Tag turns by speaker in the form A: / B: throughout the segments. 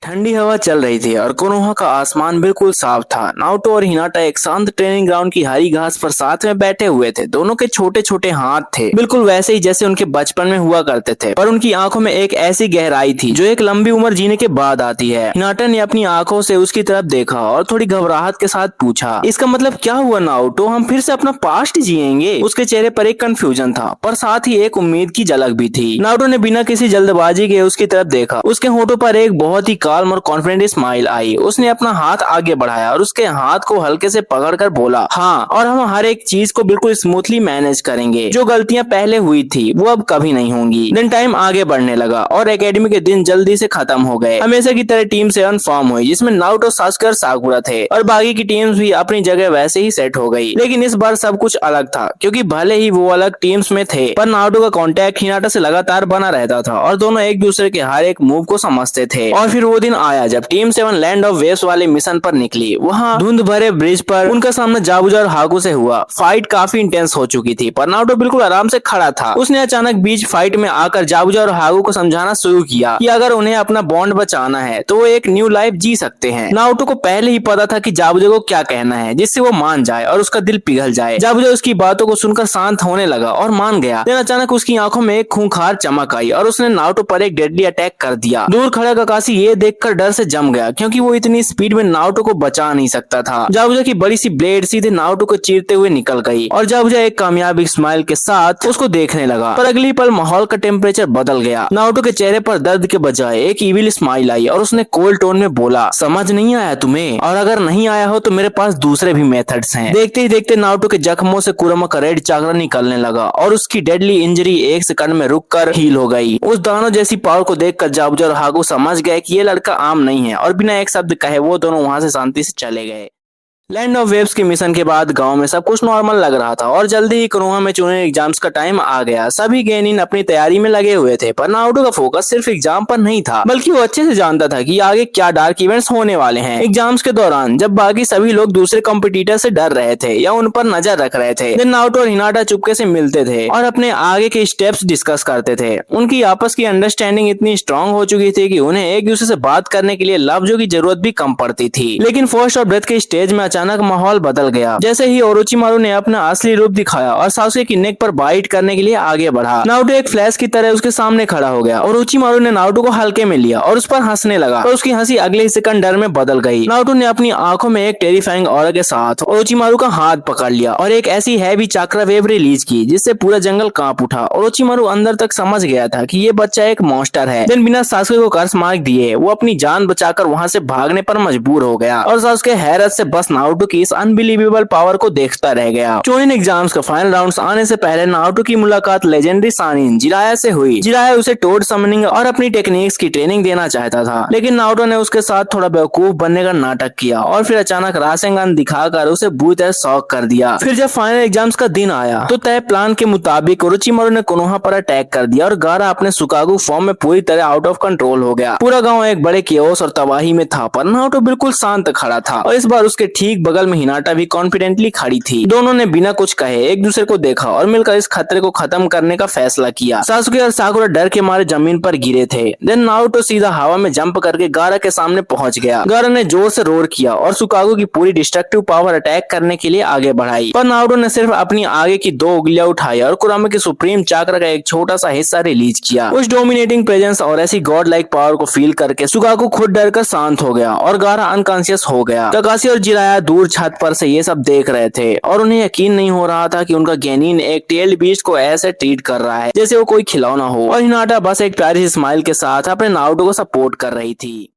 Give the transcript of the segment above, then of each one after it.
A: ठंडी हवा चल रही थी और कोनोहा का आसमान बिल्कुल साफ था। नारुतो और हिनाटा एक शांत ट्रेनिंग ग्राउंड की हरी घास पर साथ में बैठे हुए थे। दोनों के छोटे छोटे हाथ थे, बिल्कुल वैसे ही जैसे उनके बचपन में हुआ करते थे, पर उनकी आंखों में एक ऐसी गहराई थी जो एक लंबी उम्र जीने के बाद आती है। हिनाटा ने अपनी आंखों से उसकी तरफ देखा और थोड़ी घबराहट के साथ पूछा, इसका मतलब क्या हुआ नारुतो, हम फिर से अपना पास्ट जिएंगे? उसके चेहरे पर एक कंफ्यूजन था, पर साथ ही एक उम्मीद की झलक भी थी। नारुतो ने बिना किसी जल्दबाजी के उसकी तरफ देखा। उसके होठों पर एक बहुत ही काल्म और कॉन्फिडेंट स्माइल आई। उसने अपना हाथ आगे बढ़ाया और उसके हाथ को हल्के से पकड़कर बोला, हाँ, और हम हर एक चीज को बिल्कुल स्मूथली मैनेज करेंगे। जो गलतियां पहले हुई थी वो अब कभी नहीं होंगी। दिन टाइम आगे बढ़ने लगा और एकेडमी के दिन जल्दी से खत्म हो गए। हमेशा की तरह टीम 7 फॉर्म हुई, जिसमें नारुतो, सासुके और साकुरा थे, और बाकी की टीम्स भी अपनी जगह वैसे ही सेट हो गई। लेकिन इस बार सब कुछ अलग था, क्योंकि भले ही वो अलग टीम्स में थे, पर नारुतो का कांटेक्ट हिनाटा से लगातार बना रहता था और दोनों एक दूसरे के हर एक मूव को समझते थे। और फिर वो दिन आया जब टीम 7 लैंड ऑफ वेव्स वाले मिशन पर निकली। वहाँ धुंध भरे ब्रिज पर उनका सामना जाबुजा और हाकू से हुआ। फाइट काफी इंटेंस हो चुकी थी, पर नारुतो बिल्कुल आराम से खड़ा था। उसने अचानक बीच फाइट में आकर जाबुजा और हाकू को समझाना शुरू किया कि अगर उन्हें अपना बॉन्ड बचाना है तो वो एक न्यू लाइफ जी सकते हैं। नारुतो को पहले ही पता था कि जाबुजा को क्या कहना है जिससे वो मान जाए और उसका दिल पिघल जाए। जाबुजा उसकी बातों को सुनकर शांत होने लगा और मान गया। लेकिन अचानक उसकी आंखों में एक खूंखार चमक आई और उसने नारुतो पर एक डेडली अटैक कर दिया। दूर खड़ा ककाशी ये देखकर डर से जम गया, क्योंकि वो इतनी स्पीड में नारुतो को बचा नहीं सकता था। जाबुजा की बड़ी सी ब्लेड सीधे नारुतो को चीरते हुए निकल गई और जाबुजा एक कामयाबी स्माइल के साथ उसको देखने लगा। पर अगली पल माहौल का टेम्परेचर बदल गया। नारुतो के चेहरे पर दर्द के बजाय एक इविल स्माइल आई और उसने कोल्ड टोन में बोला, समझ नहीं आया तुम्हें? और अगर नहीं आया हो तो मेरे पास दूसरे भी मेथड्स हैं। देखते ही देखते नारुतो के जख्मों से कुरोमा का रेड चाकरा निकलने लगा और उसकी डेडली इंजरी एक सेकंड में रुककर हील हो गई। उस दानव जैसी पावर को देखकर जाबुजा और हाकू समझ गए कि ये लड़का आम नहीं है, और बिना एक शब्द कहे वो दोनों वहां से शांति से चले गए। लैंड ऑफ वेव्स के मिशन के बाद गांव में सब कुछ नॉर्मल लग रहा था और जल्दी ही कोनोहा में चुने एग्जाम्स का टाइम आ गया। सभी गेनिन अपनी तैयारी में लगे हुए थे, पर नारुतो का फोकस सिर्फ एग्जाम पर नहीं था, बल्कि वो अच्छे से जानता था कि आगे क्या डार्क इवेंट्स होने वाले हैं। एग्जाम्स के दौरान जब बाकी सभी लोग दूसरे कॉम्पिटिटर से डर रहे थे या उन पर नजर रख रहे थे, नारुतो और हिनाटा चुपके से मिलते थे और अपने आगे के स्टेप्स डिस्कस करते थे। उनकी आपस की अंडरस्टैंडिंग इतनी स्ट्रांग हो चुकी थी कि उन्हें एक दूसरे से बात करने के लिए लफ्जों की जरूरत भी कम पड़ती थी। लेकिन फर्स्ट और ब्रेथ के स्टेज में अचानक माहौल बदल गया। जैसे ही ओरोचिमारू ने अपना असली रूप दिखाया और सासुके की नेक पर बाइट करने के लिए आगे बढ़ा, नारुतो एक फ्लैश की तरह उसके सामने खड़ा हो गया। ओरोचिमारू ने नारुतो को हल्के में लिया और उस पर हंसने लगा, पर उसकी हंसी अगले ही सेकंड डर में बदल गई। नारुतो ने अपनी आंखों में एक टेरिफाइंग ऑरा के साथ ओरोचिमारू का हाथ पकड़ लिया और एक ऐसी हैवी चाक्रा वेव रिलीज की जिससे पूरा जंगल कांप उठा। ओरोचिमारू अंदर तक समझ गया था कि ये बच्चा एक मॉन्स्टर है। दिन बिना सासुके को कर्स मार्क दिए वो अपनी जान बचाकर वहां से भागने पर मजबूर हो गया और सासुके हैरत से बस नारुतो की इस अनबिलीवेबल पावर को देखता रह गया। चोनिन एग्जाम्स का फाइनल राउंड्स आने से पहले नारुतो की मुलाकात लेजेंडरी सानिन जिराया से हुई। जिराया उसे टोड समनिंग और अपनी टेक्निक्स की ट्रेनिंग देना चाहता था, लेकिन नारुतो ने उसके साथ थोड़ा बेवकूफ बनने का नाटक किया और फिर अचानक रासेंगन दिखाकर उसे बुरी तरह शॉक कर दिया। फिर जब फाइनल एग्जाम्स का दिन आया तो तय प्लान के मुताबिक ओरोचिमारू ने कोनोहा पर अटैक कर दिया और गारा अपने सुकागु फॉर्म में पूरी तरह आउट ऑफ कंट्रोल हो गया। पूरा गाँव एक बड़े केओस और तबाही में था, पर नारुतो बिल्कुल शांत खड़ा था और इस बार उसके ठीक बगल में हिनाटा भी कॉन्फिडेंटली खड़ी थी। दोनों ने बिना कुछ कहे एक दूसरे को देखा और मिलकर इस खतरे को खत्म करने का फैसला किया। सासुके और साकुरा डर के मारे जमीन पर गिरे थे। देन नारुतो सीधा हवा में जंप करके गारा के सामने पहुंच गया। गारा ने जोर से रोर किया और सुकागु की पूरी डिस्ट्रक्टिव पावर अटैक करने के लिए आगे बढ़ाई, पर नारुतो ने सिर्फ अपनी आगे की 2 उंगलियां उठाई और कुरामा के सुप्रीम चाक्रा का एक छोटा सा हिस्सा रिलीज किया। उस डोमिनेटिंग प्रेजेंस और ऐसी गॉड लाइक पावर को फील करके सुकागु खुद डर कर शांत हो गया और गारा अनकॉन्शियस हो गया। ककाशी और जिराया दूर छत पर से ये सब देख रहे थे और उन्हें यकीन नहीं हो रहा था कि उनका गेनिन एक टेल्ड बीस्ट को ऐसे ट्रीट कर रहा है जैसे वो कोई खिलौना हो, और हिनाटा बस एक प्यारी सी स्माइल के साथ अपने नारुतो को सपोर्ट कर रही थी।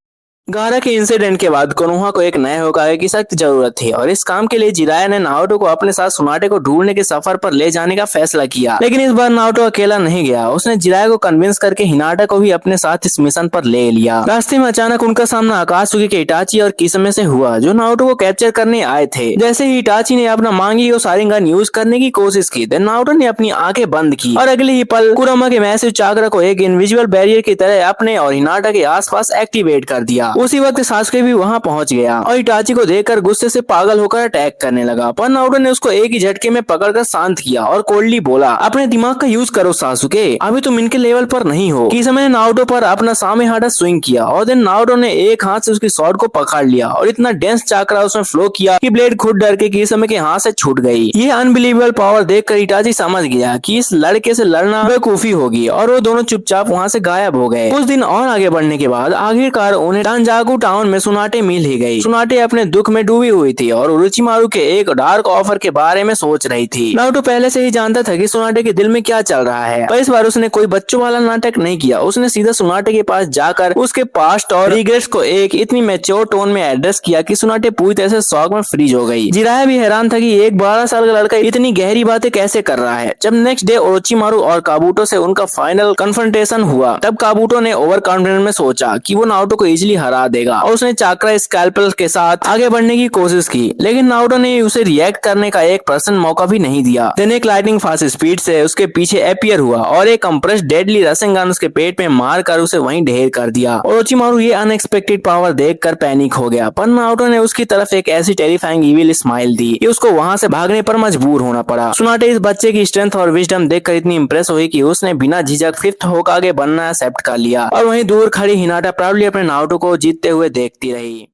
A: गारा के इंसिडेंट के बाद कोनोहा को एक नए होकागे की सख्त जरूरत थी और इस काम के लिए जिराया ने नारुतो को अपने साथ सुनाटे को ढूंढने के सफर पर ले जाने का फैसला किया। लेकिन इस बार नारुतो अकेला नहीं गया। उसने जिराया को कन्विंस करके हिनाटा को भी अपने साथ इस मिशन पर ले लिया। रास्ते में अचानक उनका सामना आकाशुकी के इटाची और किसमे से हुआ, जो नारुतो को कैप्चर करने आए थे। जैसे ही इटाची ने अपना मांगी और सारिंगन यूज करने की कोशिश की, देन नारुतो ने अपनी आंखें बंद की और अगले ही पल कुरामा के मैसिव चाक्रा को एक इनविजिबल बैरियर की तरह अपने और हिनाटा के आसपास एक्टिवेट कर दिया। उसी वक्त सासुके भी वहाँ पहुँच गया और इटाची को देखकर गुस्से से पागल होकर अटैक करने लगा, पर नारुतो ने उसको एक ही झटके में पकड़कर शांत किया और कोल्डली बोला, अपने दिमाग का यूज करो सासुके, अभी तुम इनके लेवल पर नहीं हो। किसमे ने नारुतो पर अपना सामे हाटा स्विंग किया और देन नारुतो ने एक हाथ से उसकी स्वॉर्ड को पकड़ लिया और इतना डेंस चाकरा उसमें फ्लो किया कि ब्लेड खुद डर के किसमे के हाथ से छूट गई। ये अनबिलीवेबल पावर देखकर इटाची समझ गया कि इस लड़के से लड़ना बेवकूफी होगी और वो दोनों चुपचाप वहाँ से गायब हो गए। कुछ दिन और आगे बढ़ने के बाद आखिरकार उन्हें टांजाकू टाउन में सुनाटे मिल ही गई। सुनाटे अपने दुख में डूबी हुई थी और उरोचिमारू के एक डार्क ऑफर के बारे में सोच रही थी। नारुतो पहले से ही जानता था कि सुनाटे के दिल में क्या चल रहा है, पर इस बार उसने कोई बच्चों वाला नाटक नहीं किया। उसने सीधा सुनाटे के पास जाकर उसके पास्ट और रिग्रेट्स को एक इतनी मैच्योर टोन में एड्रेस किया कि सुनाटे पूरी तरह से शॉक में फ्रीज हो गई। जिराया भी हैरान था कि एक 12 साल का लड़का इतनी गहरी बातें कैसे कर रहा है। जब नेक्स्ट डे ओरोचिमारू और काबूटो से उनका फाइनल कन्फ्रंटेशन हुआ, तब काबूटो ने ओवर कॉन्फिडेंस में सोचा कि वो नारुतो को इजीली हरा देगा और उसने चाक्रा स्कैल्पेल के साथ आगे बढ़ने की कोशिश की, लेकिन नारुतो ने उसे रिएक्ट करने का 1% मौका भी नहीं दिया। देन एक लाइटनिंग फास्ट स्पीड से उसके पीछे अपीयर हुआ और एक कंप्रेस्ड डेडली रसेंगान उसके पेट में मार कर उसे वहीं ढेर कर दिया। ओरोचिमारू ये अनएक्सपेक्टेड पावर देखकर पैनिक हो गया, पर नारुतो ने उसकी तरफ एक ऐसी टेरिफाइंग इविल स्माइल दी कि उसको वहां से भागने पर मजबूर होना पड़ा। सुनाटे इस बच्चे की स्ट्रेंथ और विजडम देखकर इतनी इंप्रेस हुई कि उसने बिना झिझक 5th होकागे बनना एक्सेप्ट कर लिया और वहीं दूर खड़ी हिनाटा प्राउडली अपने नारुतो को जीतते हुए देखती रही।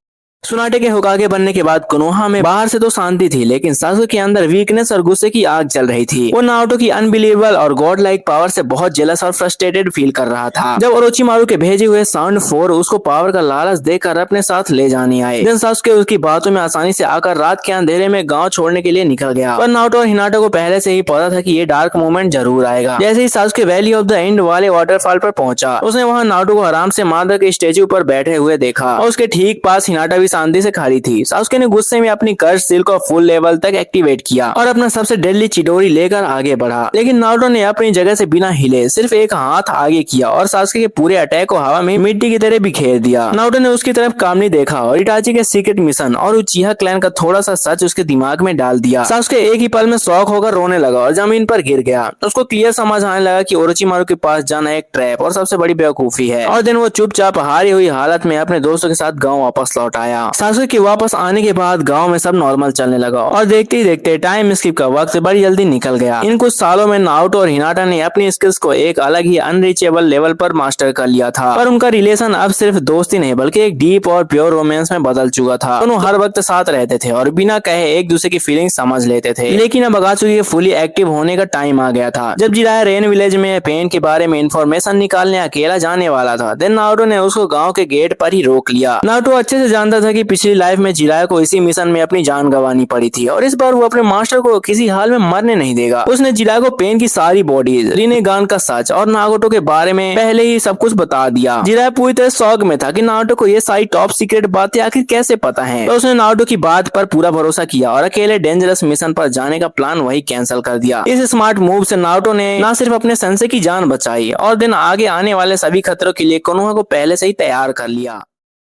A: सुनाटे के होकागे बनने के बाद कोनोहा में बाहर से तो शांति थी, लेकिन सासुके के अंदर वीकनेस और गुस्से की आग जल रही थी। वो नारुतो की अनबिलीवेबल और गॉड लाइक पावर से बहुत जेलस और फ्रस्ट्रेटेड फील कर रहा था। जब ओरोचिमारू के भेजे हुए साउंड 4 उसको पावर का लालच देकर अपने साथ ले जाने आए, देन सासुके उसकी बातों में आसानी से आकर रात के अंधेरे में गाँव छोड़ने के लिए निकल गया। पर नारुतो और हिनाटा को पहले से ही पता था कि ये डार्क मोमेंट जरूर आएगा। जैसे ही सासुके वैली ऑफ द एंड वाले वाटरफॉल पर पहुंचा, उसने वहाँ नारुतो को आराम से मादर के स्टेच्यू पर बैठे हुए देखा और उसके ठीक पास हिनाटा भी शांति से खड़ी थी। सासुके ने गुस्से में अपनी कर्ज स्किल को फुल लेवल तक एक्टिवेट किया और अपना सबसे डेडली चिडोरी लेकर आगे बढ़ा, लेकिन नारुतो ने अपनी जगह से बिना हिले सिर्फ एक हाथ आगे किया और सासुके के पूरे अटैक को हवा में मिट्टी की तरह बिखेर दिया। नारुतो ने उसकी तरफ कामनी देखा और इटाची के सीक्रेट मिशन और उचिहा क्लैन का थोड़ा सा सच उसके दिमाग में डाल दिया। सासुके एक ही पल में शॉक होकर रोने लगा और जमीन पर गिर गया। उसको क्लियर समझ आने लगा कि ओरोचिमारू के पास जाना एक ट्रैप और सबसे बड़ी बेवकूफी है, और दिन वो चुपचाप हारी हुई हालत में अपने दोस्तों के साथ गाँव वापस लौट आया। सासुके के वापस आने के बाद गांव में सब नॉर्मल चलने लगा और देखते ही देखते टाइम स्किप का वक्त बड़ी जल्दी निकल गया। इन कुछ सालों में नारुतो और हिनाटा ने अपनी स्किल्स को एक अलग ही अनरीचेबल लेवल पर मास्टर कर लिया था, पर उनका रिलेशन अब सिर्फ दोस्ती नहीं बल्कि एक डीप और प्योर रोमांस में बदल चुका था। दोनों हर वक्त साथ रहते थे और बिना कहे एक दूसरे की फीलिंग समझ लेते थे, लेकिन अब अगात्सुकी के फुली एक्टिव होने का टाइम आ गया था। जब जिराया रेन विलेज में पेन के बारे में इंफॉर्मेशन निकालने अकेला जाने वाला था, देन नारुतो ने उसको गाँव के गेट पर ही रोक लिया। नारुतो अच्छे से जानता था कि पिछली लाइफ में जिराया को इसी मिशन में अपनी जान गंवानी पड़ी थी और इस बार वो अपने मास्टर को किसी हाल में मरने नहीं देगा। उसने जिराया को पेन की सारी बॉडीज, रिनेगान का सच और नागोटो के बारे में पहले ही सब कुछ बता दिया। जिराया पूरी तरह शौक में था कि नारुतो को ये सारी टॉप सीक्रेट बातें आखिर कैसे पता है, तो उसने नारुतो की बात पर पूरा भरोसा किया और अकेले डेंजरस मिशन पर जाने का प्लान वही कैंसिल कर दिया। इस स्मार्ट मूव से नारुतो ने न सिर्फ अपने सेंसे की जान बचाई और दिन आगे आने वाले सभी खतरों के लिए कोनोहा को पहले से ही तैयार कर लिया।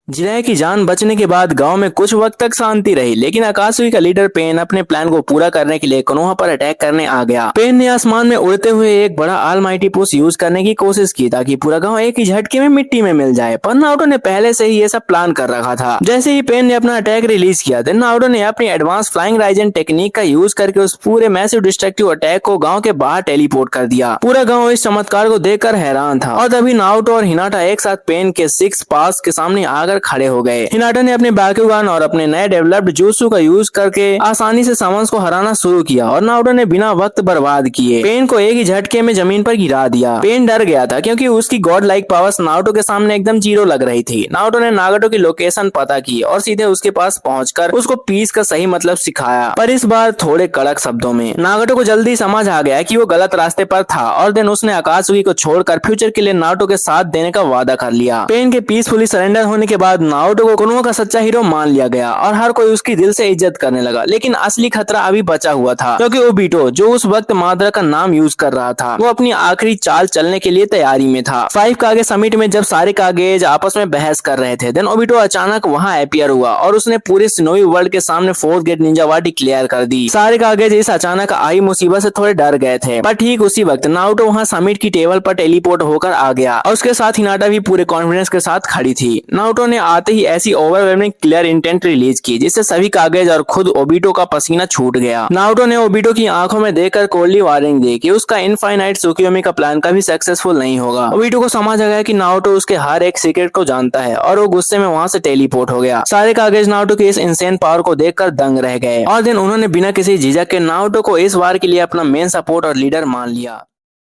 A: जिराया की जान बचने के बाद गांव में कुछ वक्त तक शांति रही, लेकिन अकात्सुकी का लीडर पेन अपने प्लान को पूरा करने के लिए कोनोहा पर अटैक करने आ गया। पेन ने आसमान में उड़ते हुए एक बड़ा ऑलमाइटी पुश यूज करने की कोशिश की ताकि पूरा गांव एक ही झटके में मिट्टी में मिल जाए, पर नारुतो ने पहले से ही ये सब प्लान कर रखा था। जैसे ही पेन ने अपना अटैक रिलीज किया, देन नारुतो ने अपनी एडवांस फ्लाइंग राइजन टेक्निक का यूज करके उस पूरे मैसिव डिस्ट्रक्टिव अटैक को गाँव के बाहर टेलीपोर्ट कर दिया। पूरा गाँव इस चमत्कार को देखकर हैरान था और तभी नारुतो और हिनाटा एक साथ पेन के 6 पास के सामने आकर खड़े हो गए। हिनाटा ने अपने बाक्युगान और अपने नए डेवलप्ड jutsu का यूज करके आसानी से समन्स को हराना शुरू किया और नारुतो ने बिना वक्त बर्बाद किए पेन को एक ही झटके में जमीन पर गिरा दिया। पेन डर गया था क्योंकि उसकी गॉड लाइक पावर्स नारुतो के सामने एकदम जीरो लग रही थी। नारुतो ने नागोटो की लोकेशन पता की और सीधे उसके पास पहुंचकर उसको पीस का सही मतलब सिखाया, पर इस बार थोड़े कड़क शब्दों में। नागोटो को जल्दी समझ आ गया कि वो गलत रास्ते पर था और देन उसने अकात्सुकी को छोड़कर फ्यूचर के लिए नारुतो के साथ देने का वादा कर लिया। पेन के पीसफुली सरेंडर होने के बाद नारुतो को कोनोहा का सच्चा हीरो मान लिया गया और हर कोई उसकी दिल से इज्जत करने लगा, लेकिन असली खतरा अभी बचा हुआ था क्योंकि ओबिटो जो उस वक्त मादरा का नाम यूज कर रहा था, वो अपनी आखिरी चाल चलने के लिए तैयारी में था। 5 कागे समिट में जब सारे कागेज आपस में बहस कर रहे थे, देन ओबिटो अचानक वहां अपीयर हुआ और उसने पूरे शिनोबी वर्ल्ड के सामने 4th गेट निंजा वाटी क्लियर कर दी। सारे कागेज इस अचानक आई मुसीबत से थोड़े डर गए थे, पर ठीक उसी वक्त नारुतो वहां समिट की टेबल पर टेलीपोर्ट होकर आ गया और उसके साथ हिनाटा भी पूरे कॉन्फिडेंस के साथ खड़ी थी। नारुतो ने आते ही ऐसी ओवरवेलमिंग क्लियर इंटेंट रिलीज की जिससे सभी कागज और खुद ओबिटो का पसीना छूट गया। नारुतो ने ओबिटो की आंखों में देखकर कोल्डली वार्निंग दी कि उसका इनफाइनाइट त्सुकियोमी का प्लान कभी सक्सेसफुल नहीं होगा। ओबिटो को समझ आ गया कि नारुतो उसके हर एक सीक्रेट को जानता है और वो गुस्से में वहां से टेलीपोर्ट हो गया। सारे कागज नारुतो की इस इंसेन पावर को देखकर दंग रह गए और दिन उन्होंने बिना किसी झिझक के नारुतो को इस वार के लिए अपना मेन सपोर्ट और लीडर मान लिया।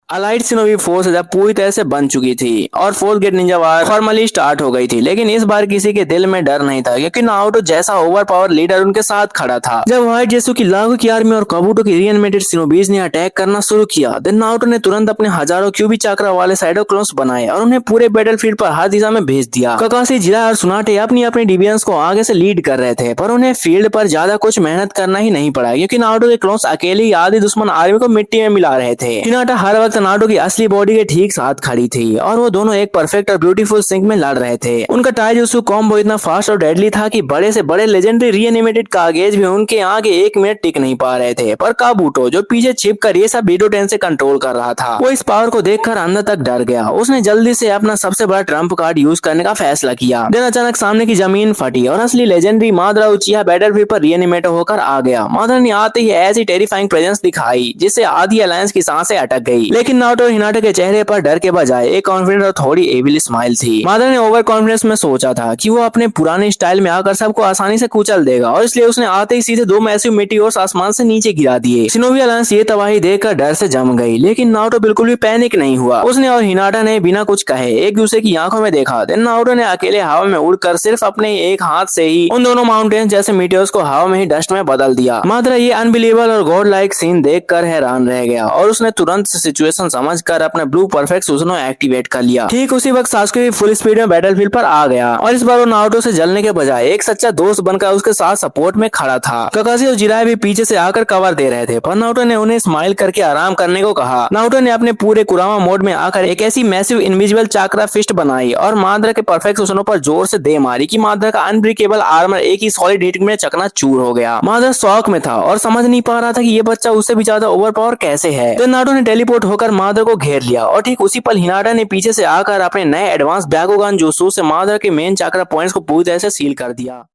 A: अलाइट शिनोबी फोर्स अब पूरी तरह से बन चुकी थी और फोर्थ गेट निंजा वार फॉर्मली स्टार्ट हो गई थी, लेकिन इस बार किसी के दिल में डर नहीं था क्योंकि नारुतो जैसा ओवर पावर लीडर उनके साथ खड़ा था। जब व्हाइट जेसु की लाखों की आर्मी और काबुटो की रीएनिमेटेड शिनोबीज ने अटैक करना शुरू किया, देन नारुतो ने तुरंत अपने हजारों क्यूबी चाक्रा वाले साइडो क्लोन्स बनाए और उन्हें पूरे बैटलफील्ड पर हर दिशा में भेज दिया। ककाशी, जिरा और सुनाटे अपनी अपनी डिविजन्स को आगे से लीड कर रहे थे, पर उन्हें फील्ड पर ज्यादा कुछ मेहनत करना ही नहीं पड़ा क्योंकि नारुतो के क्लोन्स अकेले ही आधी दुश्मन आर्मी को मिट्टी में मिला रहे थे। हिनाटा हर वक्त नारुतो की असली बॉडी के ठीक साथ खड़ी थी और वो दोनों एक परफेक्ट और ब्यूटीफुल सिंक में लड़ रहे थे। उनका टाइजुत्सु कॉम्बो इतना फास्ट और डेडली था कि बड़े से बड़े लेजेंडरी रीएनिमेटेड कागेज भी उनके आगे 1 मिनट टिक नहीं पा रहे थे। पर काबुटो जो पीछे छिप कर ये सब बीटो 10 से कंट्रोल कर रहा था, वो इस पावर को देखकर अंदर तक डर गया। उसने जल्दी से अपना सबसे बड़ा ट्रम्प कार्ड यूज करने का फैसला किया। देन अचानक सामने की जमीन फटी और असली लेजेंडरी मादरा उचिहा बैटलफील्ड पर रीएनिमेट होकर आ गया। मादरा ने आते ही ऐसी टेरिफाइंग प्रेजेंस दिखाई जिससे आधी अलायंस की सांसें अटक गई, लेकिन नारुतो और हिनाटा के चेहरे पर डर के बजाय एक कॉन्फिडेंट और थोड़ी एविल स्माइल थी। मादर ने ओवर कॉन्फिडेंस में सोचा था कि वो अपने पुराने स्टाइल में आकर सबको आसानी से कुचल देगा और इसलिए उसने आते ही सीधे 2 मैसिव मेटियोर्स आसमान से नीचे गिरा दिए। शिनोबी अलायंस ये तबाही देखकर डर से जम गई, लेकिन नारुतो बिल्कुल भी पैनिक नहीं हुआ। उसने और हिनाटा ने बिना कुछ कहे एक दूसरे की आंखों में देखा। देन नारुतो ने अकेले हवा में उड़कर सिर्फ अपने एक हाथ से ही उन दोनों माउंटेन्स जैसे मीटियोर्स को हवा में ही डस्ट में बदल दिया। मादरा ये अनबिलीवेबल और गॉड लाइक सीन देखकर हैरान रह गया और उसने तुरंत सिचुएशन समझकर अपने ब्लू परफेक्ट सुसनो एक्टिवेट कर लिया। ठीक उसी वक्त सासुके भी फुल स्पीड में बैटलफील्ड पर आ गया और इस बार वो नारुतो से जलने के बजाय एक सच्चा दोस्त बनकर उसके साथ सपोर्ट में खड़ा था। ककाशी और जिराए भी पीछे से आकर कवर दे रहे थे, पर नारुतो ने उन्हें स्माइल करके आराम करने को कहा। नारुतो ने अपने पूरे कुरामा मोड में आकर एक ऐसी मैसिव इनविजिबल चाक्रा फिस्ट बनाई और मादरा के परफेक्ट सुसनो पर जोर से दे मारी कि मादरा का अनब्रेकेबल आर्मर एक ही सॉलिड हिट में चकनाचूर हो गया। मादरा शॉक में था और समझ नहीं पा रहा था कि ये बच्चा उससे भी ज्यादा ओवर पावर कैसे है। तो नारुतो ने टेलीपोर्ट होकर मादरा को घेर लिया और ठीक उसी पल हिनाटा ने पीछे से आकर अपने नए एडवांस ब्याकुगान जुत्सु से मादरा के मेन चाक्रा पॉइंट्स को पूरी तरह से सील कर दिया।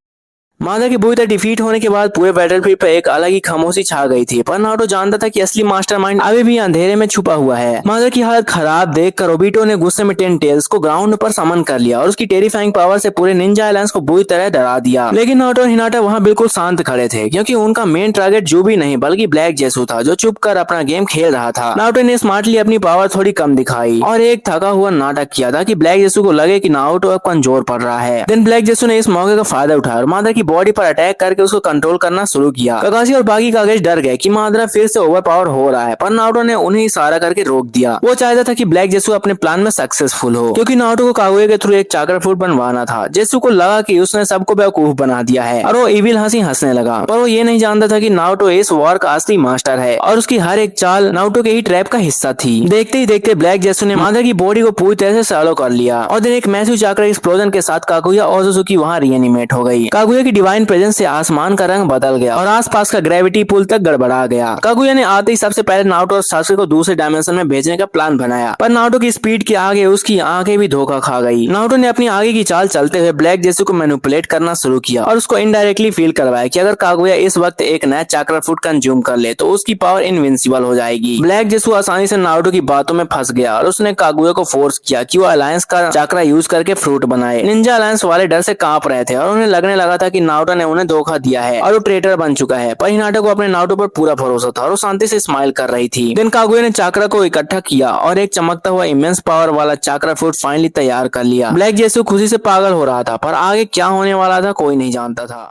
A: मादरा की बुरी तरह डिफीट होने के बाद पूरे बैटलफील्ड पर एक अलग ही खामोशी छा गई थी, पर नारुतो जानता था कि असली मास्टरमाइंड अभी भी अंधेरे में छुपा हुआ है। मादरा की हालत खराब देखकर ओबिटो ने गुस्से में 10 टेल्स को ग्राउंड पर समन कर लिया और उसकी टेरिफाइंग पावर से पूरे निंजा अलायंस को बुरी तरह डरा दिया। लेकिन नारुतो और हिनाटा वहां बिल्कुल शांत खड़े थे क्योंकि उनका मेन टारगेट जो भी नहीं बल्कि ब्लैक जेसु था, जो चुप कर अपना गेम खेल रहा था। नारुतो ने स्मार्टली अपनी पावर थोड़ी कम दिखाई और एक थका हुआ नाटक किया ताकि ब्लैक जेसु को लगे कि नारुतो अब कमजोर पड़ रहा है। देन ब्लैक जेसु ने इस मौके का फायदा उठाया और मादरा की बॉडी पर अटैक करके उसको कंट्रोल करना शुरू किया। ककाशी और बाकी कागज डर गए कि मादरा फिर से ओवर पावर हो रहा है, पर नारुतो ने उन्हें इशारा करके रोक दिया। वो चाहता था कि ब्लैक जेसु अपने प्लान में सक्सेसफुल हो क्योंकि नारुतो को कागुया के थ्रू एक चाक्रा फ्रूट बनवाना था। जेसु को लगा कि उसने सबको बेवकूफ बना दिया है और वो इविल हंसी हंसने लगा, पर वो ये नहीं जानता था कि नारुतो इस वॉर का असली मास्टर है और उसकी हर एक चाल नारुतो के ही ट्रैप का हिस्सा थी। देखते ही देखते ब्लैक जेसु ने मादरा की बॉडी को पूरी तरह से सैलो कर लिया और देन एक मैसिव चाक्रा एक्सप्लोजन के साथ कागुया और ओज़ुत्सुकी वहां रीएनिमेट हो गई। कागुया की डिवाइन प्रेजेंस से आसमान का रंग बदल गया और आसपास का ग्रेविटी पुल तक गड़बड़ा गया। कागुया ने आते ही सबसे पहले नारुतो और सासुके को दूसरे डायमेंशन में भेजने का प्लान बनाया, पर नारुतो की स्पीड के आगे उसकी आंखें भी धोखा खा गई। नारुतो ने अपनी आगे की चाल चलते हुए ब्लैक जेसु को मैनिपुलेट करना शुरू किया और उसको इनडायरेक्टली फील करवाया कि अगर कागुया इस वक्त एक नया चाक्रा फ्रूट कंज्यूम कर ले तो उसकी पावर इनविंसिबल हो जाएगी। ब्लैक जेसु आसानी से नारुतो की बातों में फंस गया और उसने कागुया को फोर्स किया कि वो अलायंस का चाक्रा यूज करके फ्रूट बनाए। निंजा अलायंस वाले डर से कांप रहे थे और उन्हें लगने लगा था कि नारुतो ने उन्हें धोखा दिया है और वो ट्रेटर बन चुका है, पर हिनाटा को अपने नारुतो पर पूरा भरोसा था और वो शांति से स्माइल कर रही थी। देन कागुया ने चाक्रा को इकट्ठा किया और एक चमकता हुआ इमेंस पावर वाला चाक्रा फ्रूट फाइनली तैयार कर लिया। ब्लैक जेसु खुशी से पागल हो रहा था, पर आगे क्या होने वाला था कोई नहीं जानता था।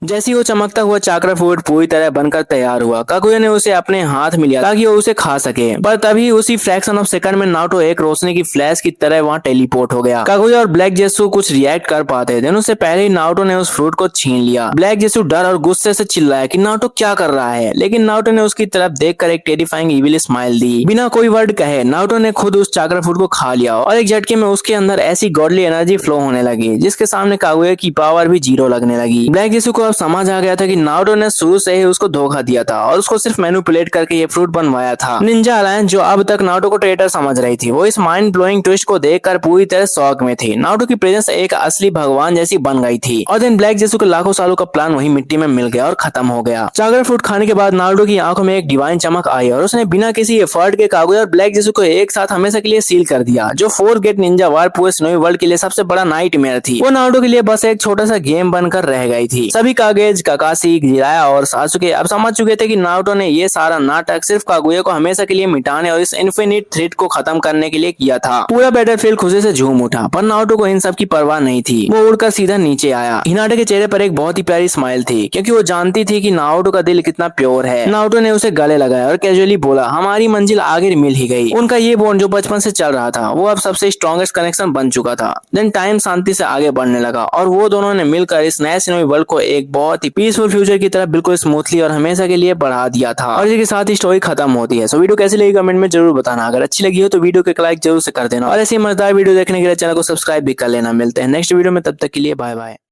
A: जैसे ही वो चमकता हुआ चाक्रा फ्रूट पूरी तरह बनकर तैयार हुआ, कागुया ने उसे अपने हाथ में लिया ताकि वो उसे खा सके, पर तभी उसी फ्रैक्शन ऑफ सेकंड में नारुतो एक रोशनी की फ्लैश की तरह वहां टेलीपोर्ट हो गया। कागुया और ब्लैक जेसु कुछ रिएक्ट कर पाते थे, उससे पहले ही नारुतो ने उस फ्रूट को छीन लिया। ब्लैक जेसु डर और गुस्से से चिल्लाया कि नारुतो क्या कर रहा है, लेकिन नारुतो ने उसकी तरफ देखकर एक टेरिफाइंग इविल स्माइल दी। बिना कोई वर्ड कहे नारुतो ने खुद उस चाक्रा फ्रूट को खा लिया और एक झटके में उसके अंदर ऐसी गॉडली एनर्जी फ्लो होने लगी जिसके सामने कागुया की पावर भी जीरो लगने लगी। ब्लैक जेसु को अब समझ आ गया था कि नारुतो ने शुरू से ही उसको धोखा दिया था और उसको सिर्फ मैनिपुलेट करके ये फ्रूट बनवाया था। निंजा अलायंस जो अब तक नारुतो को ट्रेटर समझ रही थी, वो इस माइंड ब्लोइंग ट्विस्ट को देखकर पूरी तरह शॉक में थी। नारुतो की प्रेजेंस एक असली भगवान जैसी बन गई थी और देन ब्लैक जेसु के लाखों सालों का प्लान वही मिट्टी में मिल गया और खत्म हो गया। चागर फ्रूट खाने के बाद नारुतो की आंखों में एक डिवाइन चमक आई और उसने बिना किसी एफर्ट के कागुया और ब्लैक जेसु को एक साथ हमेशा के लिए सील कर दिया। जो 4 गेट निंजा वार पूरे स्नोवी वर्ल्ड के लिए सबसे बड़ा नाइटमेयर थी, वो नारुतो के लिए बस एक छोटा सा गेम बनकर रह गई थी। सभी कागेज, काकाशी, जिराया और सासुके अब समझ चुके थे कि नारुतो ने ये सारा नाटक सिर्फ कागुया को हमेशा के लिए मिटाने और इस इन्फिनिट थ्रेट को खत्म करने के लिए किया था। पूरा बैटलफील्ड खुशी से झूम उठा, पर नारुतो को इन सब की परवाह नहीं थी। वो उड़कर सीधा नीचे आया। हिनाटा के चेहरे पर एक बहुत ही प्यारी स्माइल थी, क्योंकि वो जानती थी कि नारुतो का दिल कितना प्योर है। नारुतो ने उसे गले लगाया और कैजुअली बोला, हमारी मंजिल आगे मिल ही गई। उनका ये बॉन्ड जो बचपन से चल रहा था, वो अब सबसे स्ट्रॉन्गेस्ट कनेक्शन बन चुका था। देन टाइम शांति से आगे बढ़ने लगा और वो दोनों ने मिलकर इस नए सिनोवी वर्ल्ड को एक बहुत ही पीसफुल फ्यूचर की तरफ बिल्कुल स्मूथली और हमेशा के लिए बढ़ा दिया था। और इसके साथ ही स्टोरी खत्म होती है। सो वीडियो कैसी लगी कमेंट में जरूर बताना। अगर अच्छी लगी हो तो वीडियो को लाइक जरूर से कर देना और ऐसी मजेदार वीडियो देखने के लिए चैनल को सब्सक्राइब भी कर लेना। मिलते हैं नेक्स्ट वीडियो में, तब तक के लिए बाय बाय।